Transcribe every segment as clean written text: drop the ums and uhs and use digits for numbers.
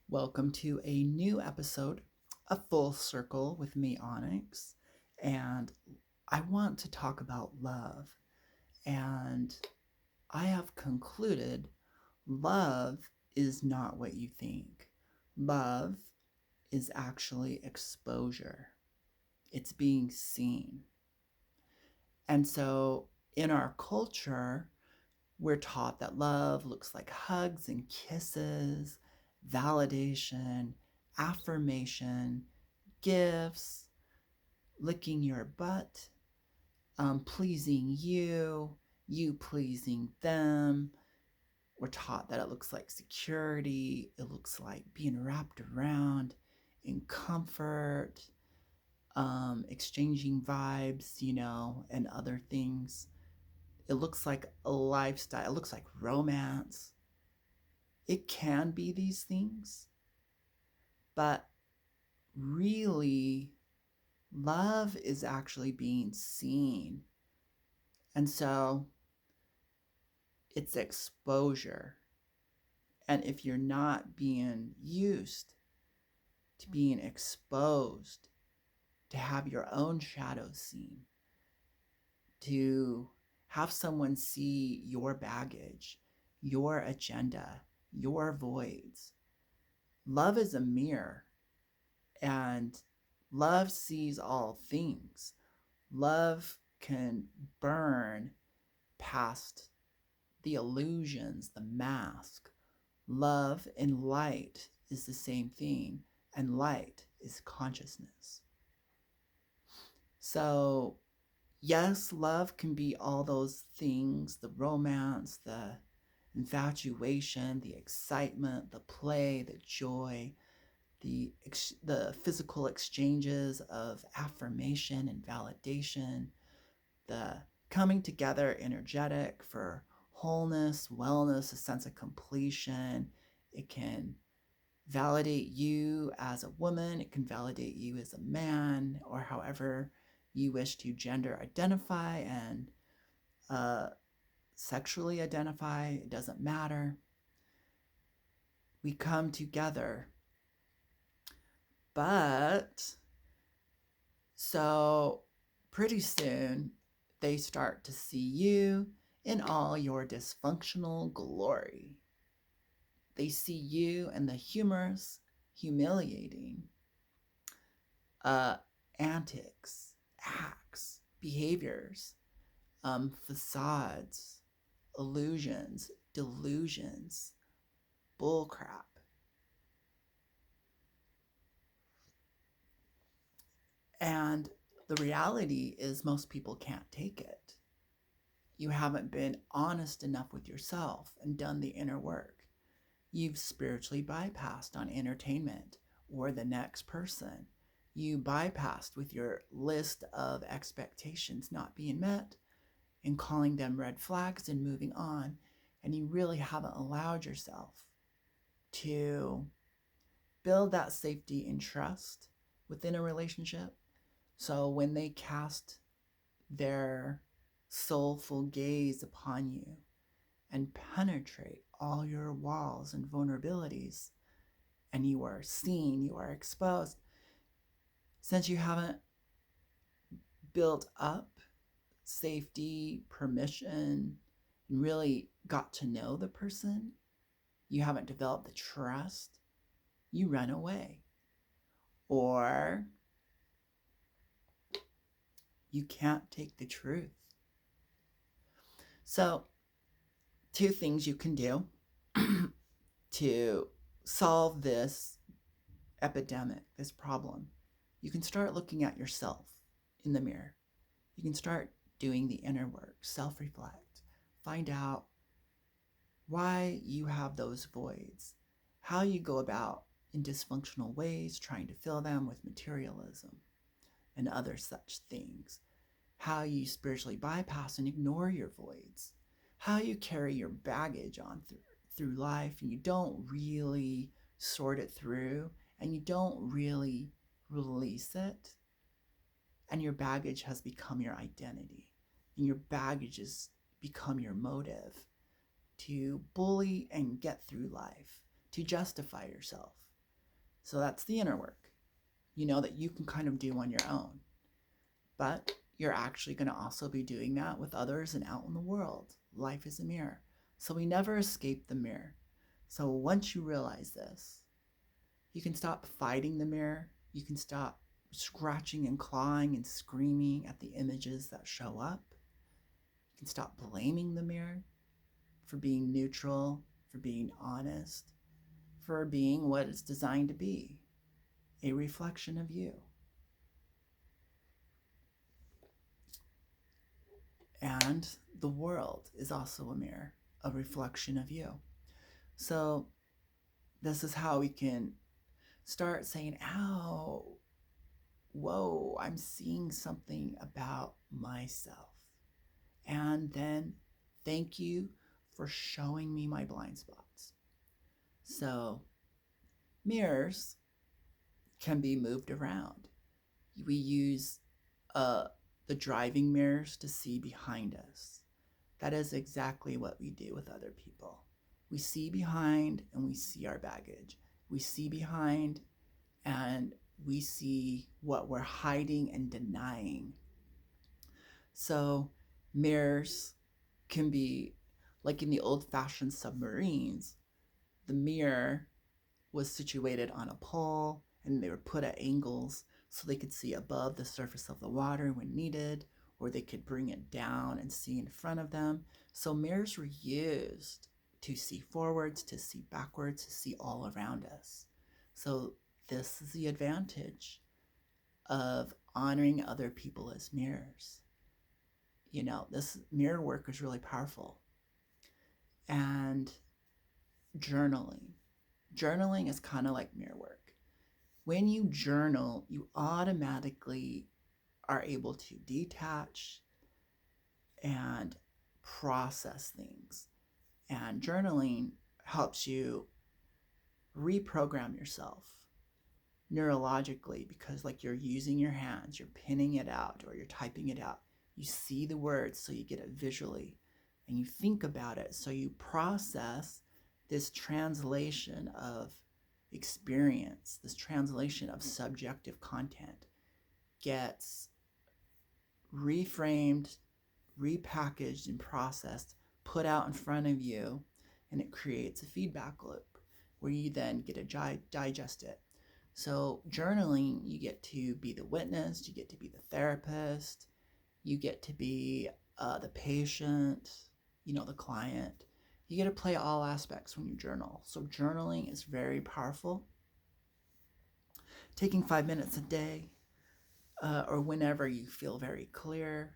Welcome to a new episode of Full Circle with me, Onyx. And I want to talk about love. And I have concluded love is not what you think. Love is actually exposure, it's being seen. And so in our culture, we're taught that love looks like hugs and kisses, validation, affirmation, gifts, licking your butt, pleasing you, you pleasing them. We're taught that it looks like security, it looks like being wrapped around in comfort, exchanging vibes, and other things. It looks like a lifestyle, it looks like romance. It can be these things, but really, love is actually being seen. And so it's exposure. And if you're not being used to being exposed, to have your own shadows seen, to have someone see your baggage, your agenda, your voids, love is a mirror, and love sees all things. Love can burn past the illusions, the mask. Love and light is the same thing, and light is consciousness. So, yes, love can be all those things, the romance, the infatuation, the excitement, the play, the joy, the physical exchanges of affirmation and validation, the coming together energetic for wholeness, wellness, a sense of completion. It can validate you as a woman, it can validate you as a man, or however you wish to gender identify and uh, sexually identify. It doesn't matter. We come together. But so pretty soon they start to see you in all your dysfunctional glory. They see you in the humorous, humiliating uh, antics, acts, behaviors, facades, illusions, delusions, bullcrap. And the reality is, most people can't take it. You haven't been honest enough with yourself and done the inner work. You've spiritually bypassed on entertainment or the next person. You bypassed with your list of expectations not being met and calling them red flags and moving on. And you really haven't allowed yourself to build that safety and trust within a relationship. So when they cast their soulful gaze upon you and penetrate all your walls and vulnerabilities, and you are seen, you are exposed, since you haven't built up safety, permission, and really got to know the person, you haven't developed the trust, you run away. Or you can't take the truth. So, two things you can do to solve this epidemic, this problem. You can start looking at yourself in the mirror. You can start doing the inner work, self reflect, find out why you have those voids, how you go about in dysfunctional ways trying to fill them with materialism and other such things, how you spiritually bypass and ignore your voids, how you carry your baggage on through life and you don't really sort it through and you don't really release it, and your baggage has become your identity and your baggage has become your motive to bully and get through life, to justify yourself. So that's the inner work, that you can kind of do on your own. But you're actually going to also be doing that with others and out in the world. Life is a mirror. So we never escape the mirror. So once you realize this, you can stop fighting the mirror. You can stop scratching and clawing and screaming at the images that show up. You can stop blaming the mirror for being neutral, for being honest, for being what it's designed to be, a reflection of you. And the world is also a mirror, a reflection of you. So this is how we can start saying, ow, whoa, I'm seeing something about myself. And then thank you for showing me my blind spots. So mirrors can be moved around. We use the driving mirrors to see behind us. That is exactly what we do with other people. We see behind and we see our baggage. We see behind and we see what we're hiding and denying. So mirrors can be like in the old-fashioned submarines. The mirror was situated on a pole and they were put at angles so they could see above the surface of the water when needed, or they could bring it down and see in front of them. So mirrors were used to see forwards, to see backwards, to see all around us. So this is the advantage of honoring other people as mirrors. This mirror work is really powerful. And journaling. Journaling is kind of like mirror work. When you journal, you automatically are able to detach and process things. And journaling helps you reprogram yourself neurologically, because like you're using your hands, you're pinning it out or you're typing it out. You see the words, so you get it visually, and you think about it, so you process this translation of experience, this translation of subjective content gets reframed, repackaged, and processed, put out in front of you, and it creates a feedback loop where you then get to digest it. So journaling, you get to be the witness, you get to be the therapist, you get to be the patient, the client. You get to play all aspects when you journal. So journaling is very powerful. Taking 5 minutes a day or whenever you feel very clear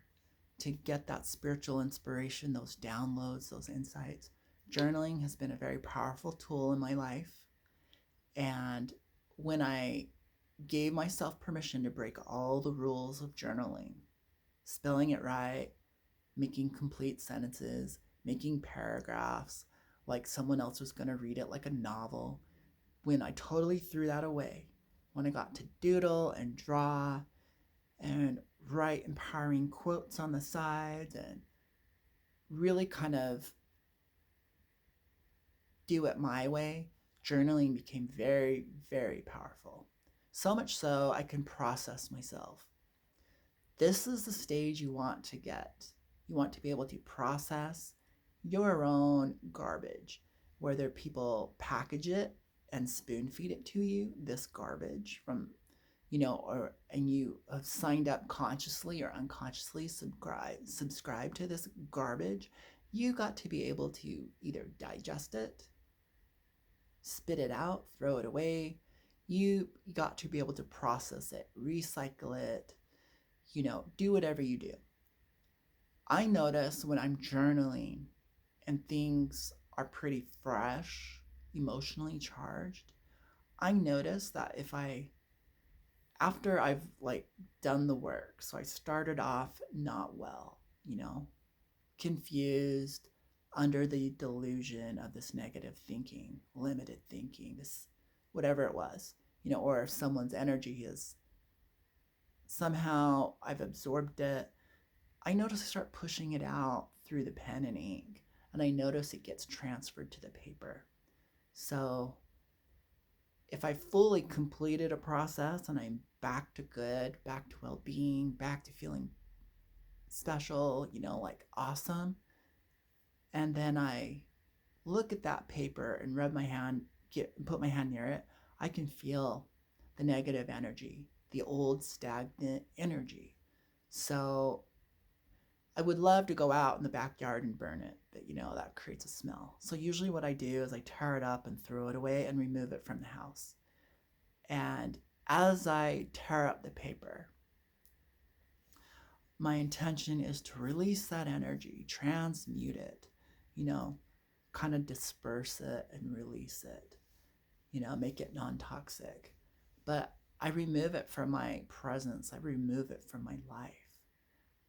to get that spiritual inspiration, those downloads, those insights. Journaling has been a very powerful tool in my life. And when I gave myself permission to break all the rules of journaling, spelling it right, making complete sentences, making paragraphs like someone else was going to read it like a novel, when I totally threw that away, when I got to doodle and draw and write empowering quotes on the sides and really kind of do it my way, journaling became very, very powerful. So much so I can process myself. This is the stage you want to get. You want to be able to process your own garbage, whether people package it and spoon feed it to you, this garbage from, and you have signed up consciously or unconsciously subscribe to this garbage. You got to be able to either digest it, spit it out, throw it away. You got to be able to process it, recycle it, do whatever you do. I notice when I'm journaling and things are pretty fresh, emotionally charged, I notice that after I've done the work, so I started off not well, confused, under the delusion of this negative thinking, limited thinking, this whatever it was, or if someone's energy is somehow I've absorbed it. I notice I start pushing it out through the pen and ink, and I notice it gets transferred to the paper. So if I fully completed a process and I'm back to good, back to well-being, back to feeling special, like awesome, and then I look at that paper and rub my hand, put my hand near it, I can feel the negative energy, the old stagnant energy. So I would love to go out in the backyard and burn it, but that creates a smell. So usually what I do is I tear it up and throw it away and remove it from the house. And as I tear up the paper, my intention is to release that energy, transmute it, kind of disperse it and release it, make it non-toxic. But I remove it from my presence. I remove it from my life.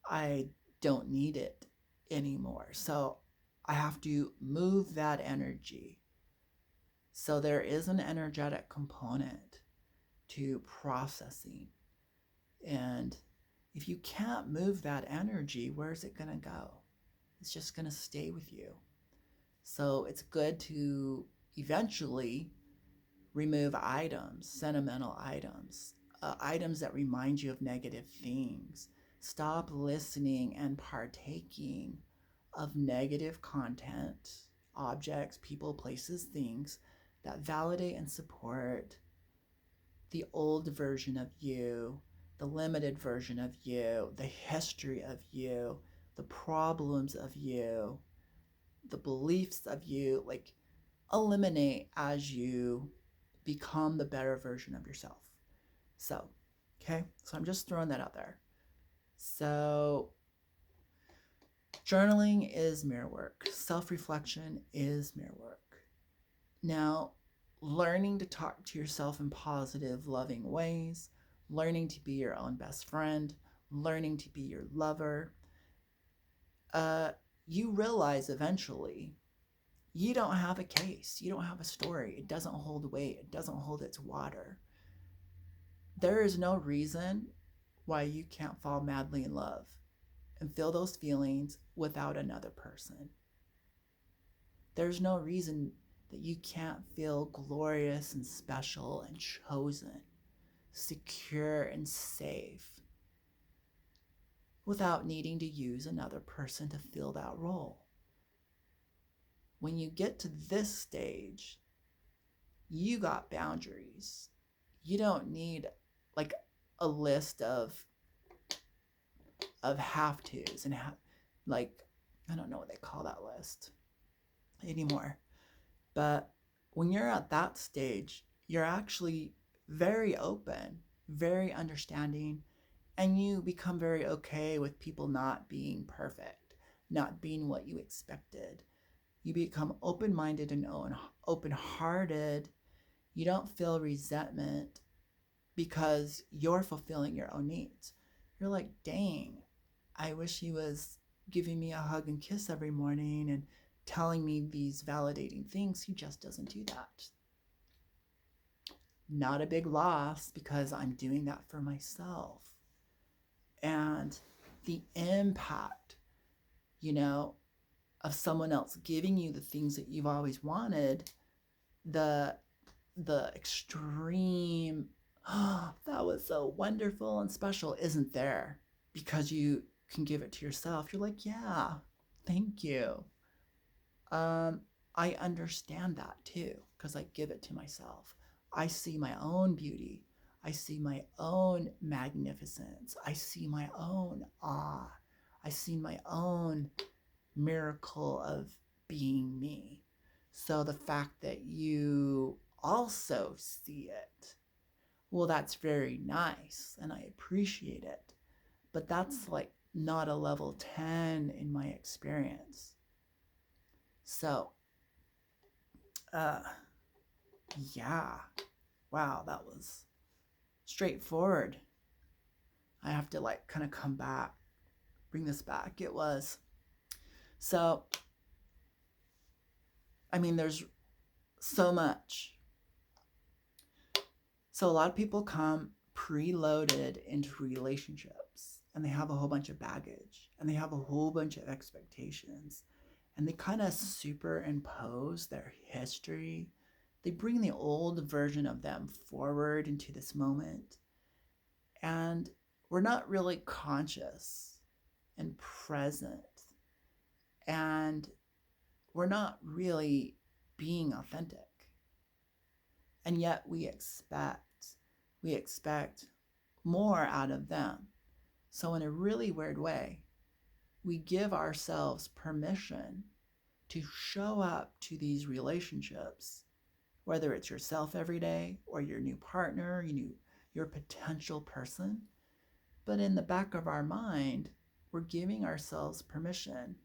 I don't need it anymore. So I have to move that energy. So there is an energetic component to processing. And if you can't move that energy, where's it going to go? It's just going to stay with you. So it's good to eventually remove items, sentimental items, items that remind you of negative things. Stop listening and partaking of negative content, objects, people, places, things that validate and support the old version of you, the limited version of you, the history of you, the problems of you, the beliefs of you. Like, eliminate as you become the better version of yourself. So I'm just throwing that out there. So journaling is mirror work. Self-reflection is mirror work. Now, learning to talk to yourself in positive, loving ways, learning to be your own best friend, learning to be your lover, you realize eventually you don't have a case. You don't have a story. It doesn't hold weight. It doesn't hold its water. There is no reason why you can't fall madly in love and feel those feelings without another person. There's no reason that you can't feel glorious and special and chosen, secure and safe without needing to use another person to fill that role. When you get to this stage, you got boundaries. You don't need like a list of have-tos and I don't know what they call that list anymore. But when you're at that stage, you're actually very open, very understanding, and you become very okay with people not being perfect, not being what you expected. You become open-minded and open-hearted. You don't feel resentment because you're fulfilling your own needs. You're like, dang, I wish he was giving me a hug and kiss every morning and telling me these validating things. He just doesn't do that. Not a big loss because I'm doing that for myself. And the impact, of someone else giving you the things that you've always wanted, the extreme, oh, that was so wonderful and special, isn't there because you can give it to yourself. You're like, yeah, thank you. I understand that too because I give it to myself. I see my own beauty. I see my own magnificence. I see my own awe. I see my own miracle of being me. So the fact that you also see it, well, that's very nice and I appreciate it. But that's like not a level 10 in my experience. So, yeah. Wow, that was straightforward. I have to kind of come back, bring this back. It was. So, there's so much. So a lot of people come preloaded into relationships and they have a whole bunch of baggage and they have a whole bunch of expectations and they kind of superimpose their history They bring the old version of them forward into this moment. And we're not really conscious and present. And we're not really being authentic. And yet we expect more out of them. So in a really weird way, we give ourselves permission to show up to these relationships, whether it's yourself every day or your new partner, your potential person. But in the back of our mind, we're giving ourselves permission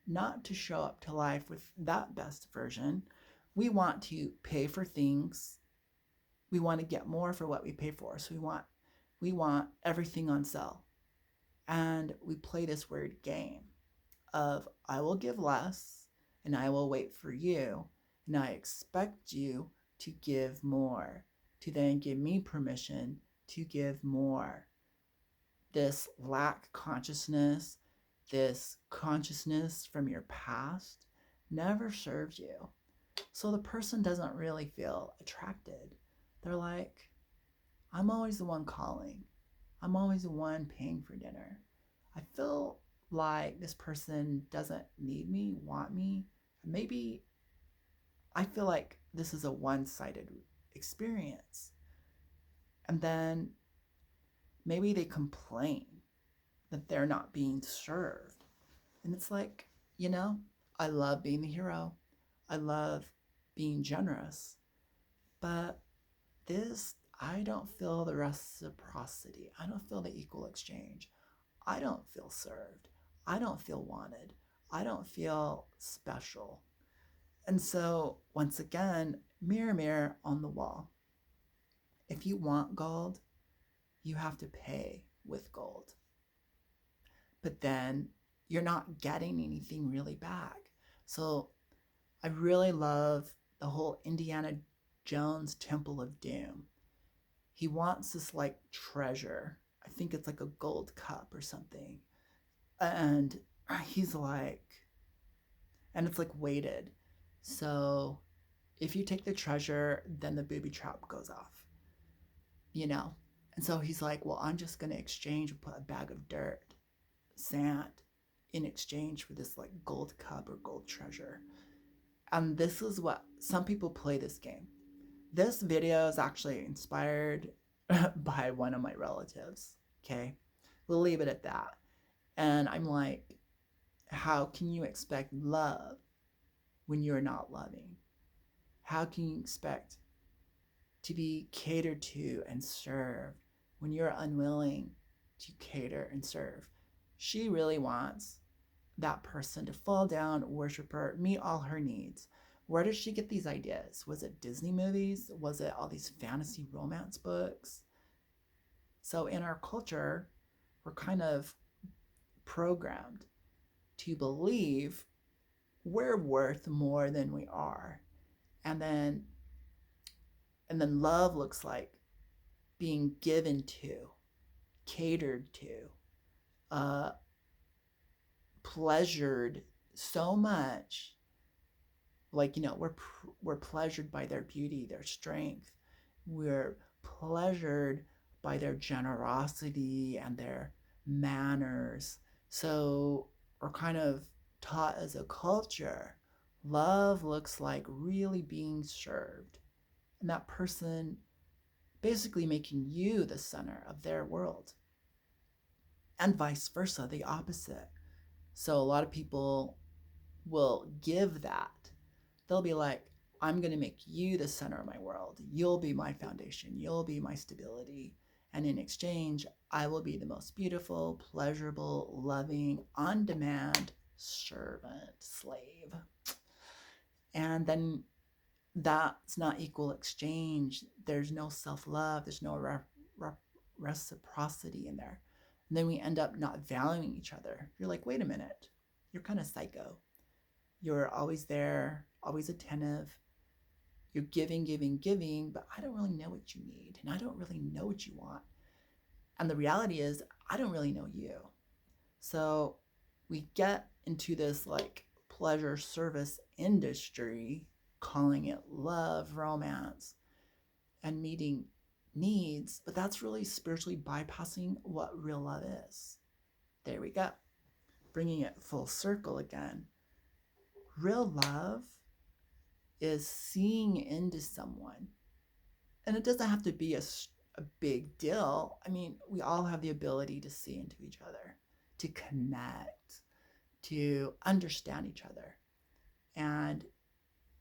not to show up to life with that best version. We want to pay for things. We want to get more for what we pay for. So we want everything on sale. And we play this weird game of I will give less and I will wait for you, and I expect you to give more, to then give me permission to give more. This lack consciousness, this consciousness from your past never served you. So the person doesn't really feel attracted. They're like, I'm always the one calling. I'm always the one paying for dinner. I feel like this person doesn't need me, want me. Maybe I feel like this is a one-sided experience. And then maybe they complain that they're not being served. And it's like, I love being the hero. I love being generous. But I don't feel the reciprocity. I don't feel the equal exchange. I don't feel served. I don't feel wanted. I don't feel special. And so, once again, mirror, mirror on the wall. If you want gold, you have to pay with gold. But then you're not getting anything really back. So I really love the whole Indiana Jones Temple of Doom. He wants this like treasure. I think it's like a gold cup or something. And he's like, and it's like weighted. So if you take the treasure, then the booby trap goes off, And so he's like, well, I'm just going to exchange and put a bag of dirt, sand, in exchange for this like gold cup or gold treasure. And this is what some people play this game. This video is actually inspired by one of my relatives. Okay. We'll leave it at that. And I'm like, how can you expect love when you're not loving? How can you expect to be catered to and served when you're unwilling to cater and serve? She really wants that person to fall down, worship her, meet all her needs. Where did she get these ideas? Was it Disney movies? Was it all these fantasy romance books? So in our culture, we're kind of programmed to believe we're worth more than we are. And then love looks like being given to, catered to, pleasured so much. Like, we're pleasured by their beauty, their strength. We're pleasured by their generosity and their manners. So we're kind of taught as a culture, love looks like really being served. And that person basically making you the center of their world. And vice versa, the opposite. So a lot of people will give that. They'll be like, I'm going to make you the center of my world. You'll be my foundation. You'll be my stability. And in exchange, I will be the most beautiful, pleasurable, loving, on-demand servant, slave. And then that's not equal exchange. There's no self-love. There's no reciprocity in there. And then we end up not valuing each other. You're like, wait a minute. You're kind of psycho. You're always there, always attentive. You're giving, but I don't really know what you need. And I don't really know what you want. And the reality is, I don't really know you. So we get into this like pleasure service industry calling it love, romance, and meeting needs, but that's really spiritually bypassing what real love is. There we go. Bringing it full circle again. Real love is seeing into someone. And it doesn't have to be a big deal. I mean, we all have the ability to see into each other, to connect, to understand each other. And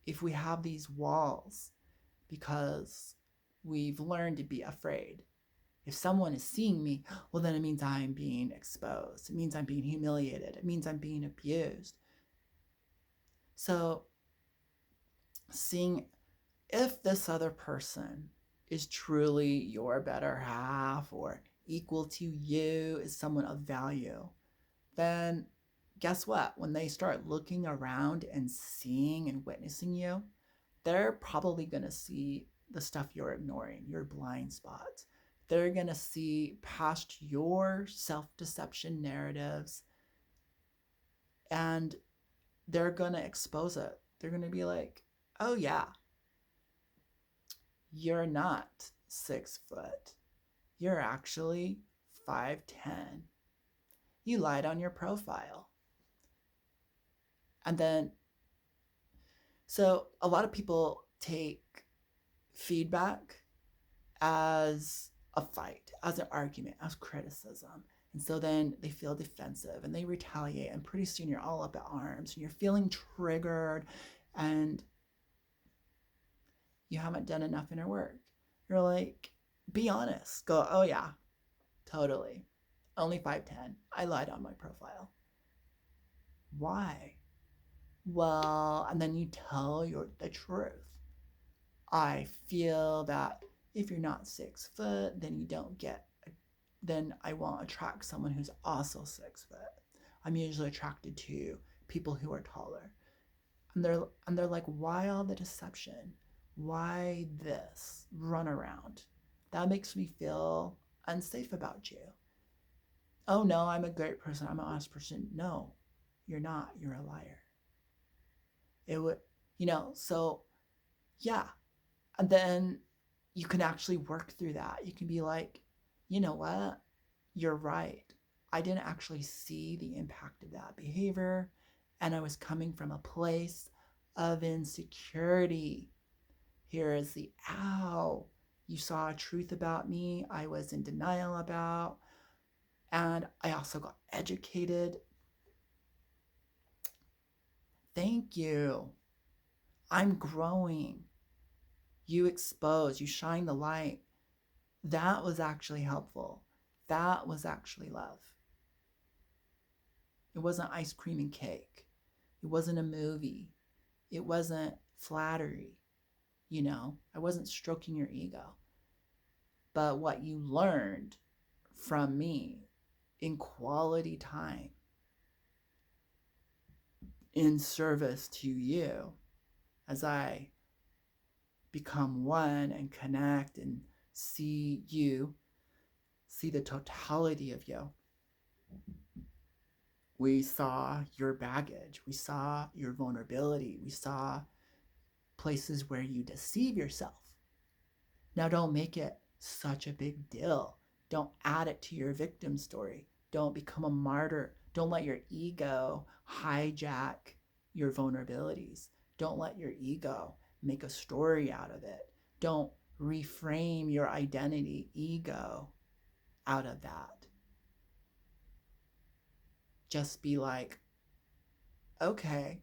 if we have these walls because we've learned to be afraid, if someone is seeing me, well, then it means I'm being exposed. It means I'm being humiliated. It means I'm being abused. So seeing if this other person is truly your better half or equal to you, is someone of value, then guess what? When they start looking around and seeing and witnessing you, they're probably going to see the stuff you're ignoring, your blind spots. They're going to see past your self-deception narratives, and they're going to expose it. They're going to be like, oh yeah, you're not 6 foot. You're actually 5'10". You lied on your profile. And then, so a lot of people take feedback as a fight, as an argument, as criticism. And so then they feel defensive and they retaliate, and pretty soon you're all up at arms and you're feeling triggered and you haven't done enough inner work. You're like, be honest. Go, oh yeah, totally. Only 5'10". I lied on my profile. Why? Well, and then you tell the truth. I feel that if you're not 6 foot, then you don't get, then I won't attract someone who's also 6 foot. I'm usually attracted to people who are taller. And they're like, why all the deception? Why this runaround? That makes me feel unsafe about you. Oh no, I'm a great person. I'm an honest person. No, you're not. You're a liar. It would, so yeah. And then you can actually work through that. You can be like, you know what? You're right. I didn't actually see the impact of that behavior. And I was coming from a place of insecurity. Here is the ow. You saw a truth about me I was in denial about. And I also got educated. Thank you. I'm growing. You expose, you shine the light. That was actually helpful. That was actually love. It wasn't ice cream and cake. It wasn't a movie. It wasn't flattery. I wasn't stroking your ego. But what you learned from me in quality time, in service to you, as I become one and connect and see you, see the totality of you. We saw your baggage. We saw your vulnerability. We saw places where you deceive yourself. Now, don't make it such a big deal. Don't add it to your victim story. Don't become a martyr. Don't let your ego hijack your vulnerabilities. Don't let your ego make a story out of it. Don't reframe your identity ego out of that. Just be like, okay.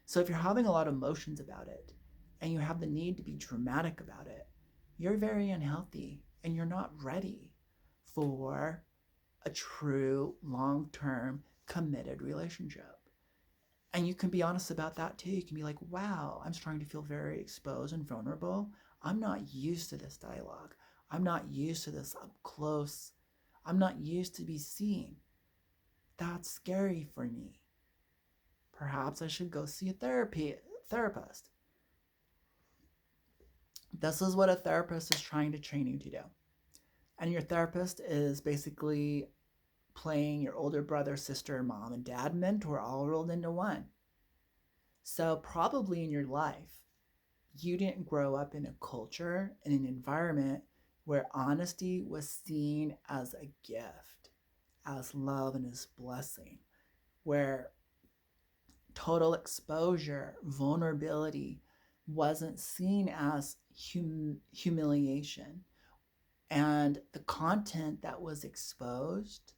So if you're having a lot of emotions about it and you have the need to be dramatic about it, you're very unhealthy and you're not ready for a true long-term committed relationship. And you can be honest about that too. You can be like, wow, I'm starting to feel very exposed and vulnerable. I'm not used to this dialogue. I'm not used to this up close. I'm not used to be seen. That's scary for me. Perhaps I should go see a therapist. This is what a therapist is trying to train you to do. And your therapist is basically playing your older brother, sister, mom, and dad mentor all rolled into one. So, probably in your life, you didn't grow up in a culture, in an environment where honesty was seen as a gift, as love and as blessing, where total exposure, vulnerability wasn't seen as humiliation. And the content that was exposed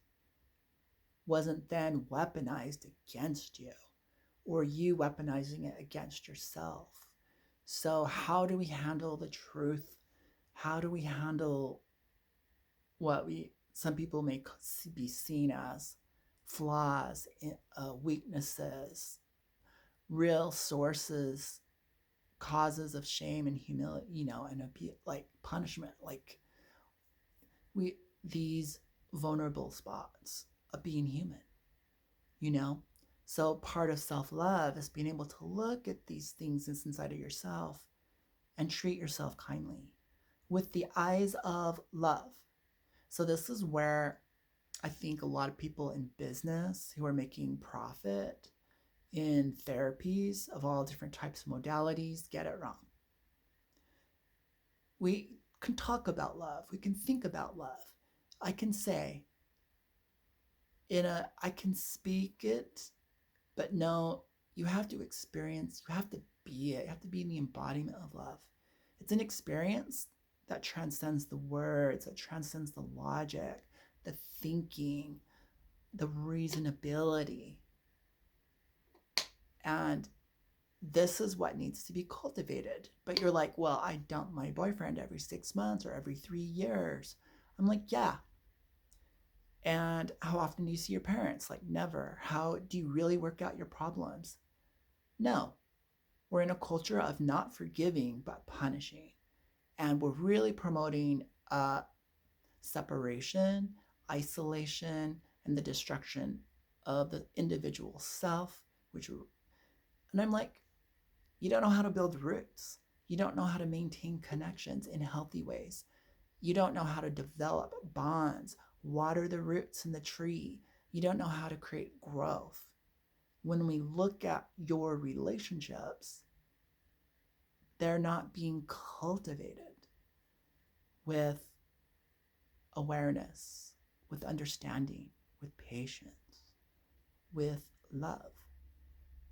wasn't then weaponized against you or you weaponizing it against yourself. So, how do we handle the truth? How do we handle what some people may be seen as flaws, weaknesses, real sources, causes of shame and humility, and like punishment, like we these vulnerable spots of being human, you know? So part of self-love is being able to look at these things inside of yourself and treat yourself kindly with the eyes of love. So this is where I think a lot of people in business who are making profit in therapies of all different types of modalities get it wrong. We can talk about love. We can think about love. I can say I can speak it, but no, you have to experience, you have to be it. You have to be in the embodiment of love. It's an experience that transcends the words, that transcends the logic, the thinking, the reasonability. And this is what needs to be cultivated. But you're like, well, I dump my boyfriend every 6 months or every 3 years. I'm like, yeah. And how often do you see your parents? Like, never. How do you really work out your problems? No. We're in a culture of not forgiving, but punishing. And we're really promoting separation, isolation, and the destruction of the individual self, and I'm like, you don't know how to build roots. You don't know how to maintain connections in healthy ways. You don't know how to develop bonds, water the roots in the tree. You don't know how to create growth. When we look at your relationships, they're not being cultivated with awareness, with understanding, with patience, with love.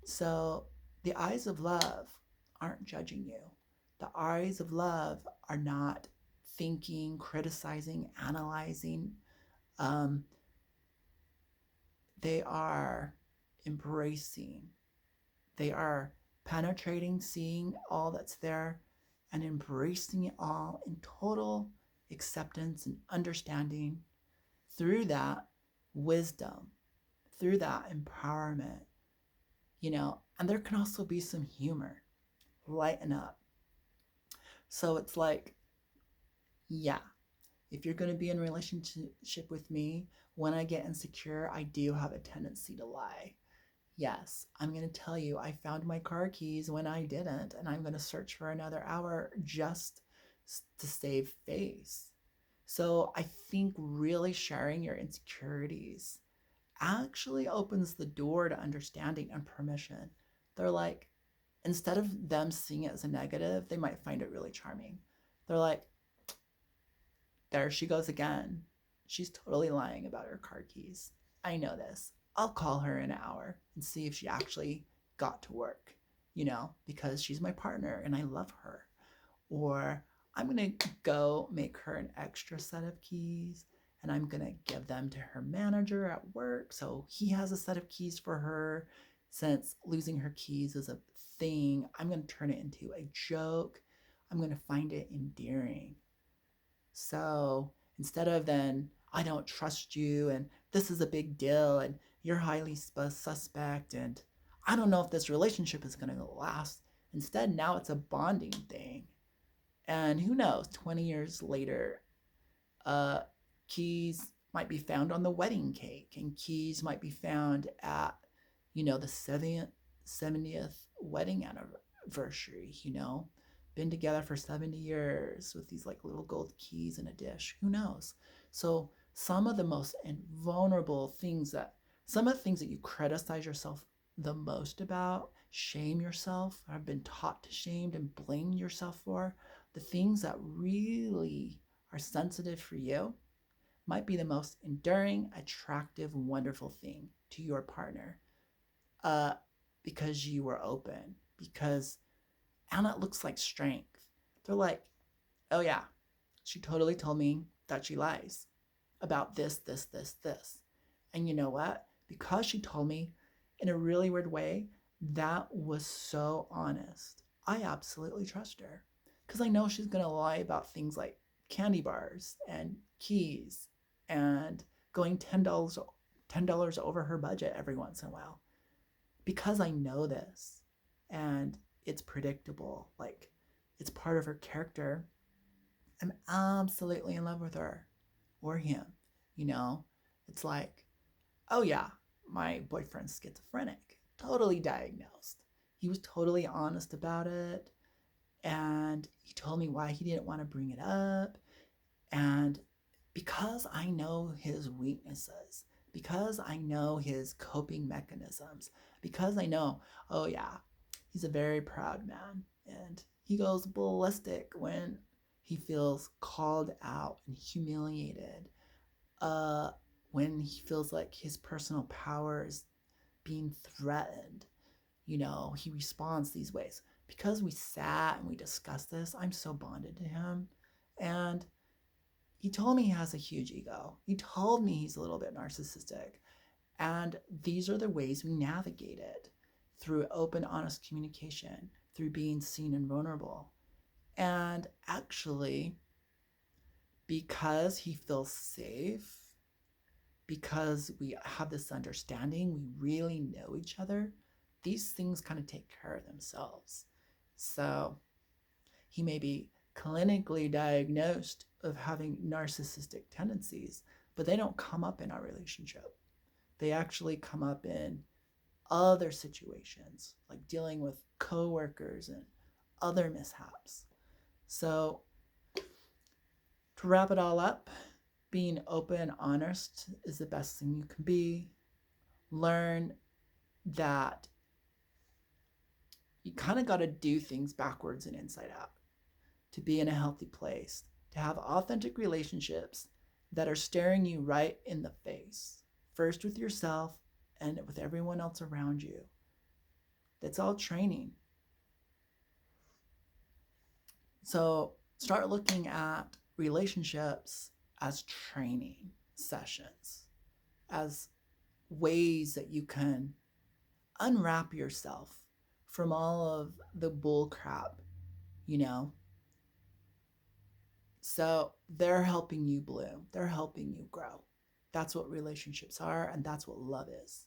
So the eyes of love aren't judging you. The eyes of love are not thinking, criticizing, analyzing. Um, they are embracing. They are penetrating, seeing all that's there, and embracing it all in total acceptance and understanding. Through that wisdom, through that empowerment, and there can also be some humor, lighten up. So it's like, yeah, if you're going to be in a relationship with me, when I get insecure, I do have a tendency to lie. Yes, I'm going to tell you, I found my car keys when I didn't, and I'm going to search for another hour just to save face. So I think really sharing your insecurities actually opens the door to understanding and permission. They're like, instead of them seeing it as a negative, they might find it really charming. They're like, there she goes again. She's totally lying about her car keys. I know this. I'll call her in an hour and see if she actually got to work, because she's my partner and I love her. Or I'm going to go make her an extra set of keys and I'm going to give them to her manager at work so he has a set of keys for her. Since losing her keys is a thing, I'm going to turn it into a joke. I'm going to find it endearing. So instead of then, I don't trust you and this is a big deal and you're highly suspect and I don't know if this relationship is going to last. Instead, now it's a bonding thing. And who knows, 20 years later, keys might be found on the wedding cake and keys might be found at, the 70th wedding anniversary, been together for 70 years with these like little gold keys in a dish. Who knows? So some of the most vulnerable things some of the things that you criticize yourself the most about, shame yourself, or have been taught to shame and blame yourself for, the things that really are sensitive for you might be the most enduring, attractive, wonderful thing to your partner, uh, because you were open. And it looks like strength. They're like, oh yeah, she totally told me that she lies about this, this, this, this. And you know what? Because she told me in a really weird way, that was so honest. I absolutely trust her because I know she's going to lie about things like candy bars and keys and going $10 over her budget every once in a while, because I know this and it's predictable. Like, it's part of her character. I'm absolutely in love with her or him. You know, it's like, oh yeah, my boyfriend's schizophrenic, totally diagnosed. He was totally honest about it. And he told me why he didn't want to bring it up. And because I know his weaknesses, because I know his coping mechanisms, because I know, oh yeah, he's a very proud man and he goes ballistic when he feels called out and humiliated, uh, when he feels like his personal power is being threatened. You know, he responds these ways. Because we sat and we discussed this, I'm so bonded to him. And he told me he has a huge ego. He told me he's a little bit narcissistic. And these are the ways we navigate it, through open, honest communication, through being seen and vulnerable. And actually, because he feels safe, because we have this understanding, we really know each other, these things kind of take care of themselves. So he may be clinically diagnosed of having narcissistic tendencies, but they don't come up in our relationship. They actually come up in other situations, like dealing with coworkers and other mishaps. So, to wrap it all up, being open and honest is the best thing you can be. Learn that you kind of got to do things backwards and inside out to be in a healthy place, to have authentic relationships that are staring you right in the face, first with yourself and with everyone else around you. That's all training. So start looking at relationships as training sessions, as ways that you can unwrap yourself from all of the bull crap, you know. So they're helping you bloom, they're helping you grow. That's what relationships are, and that's what love is.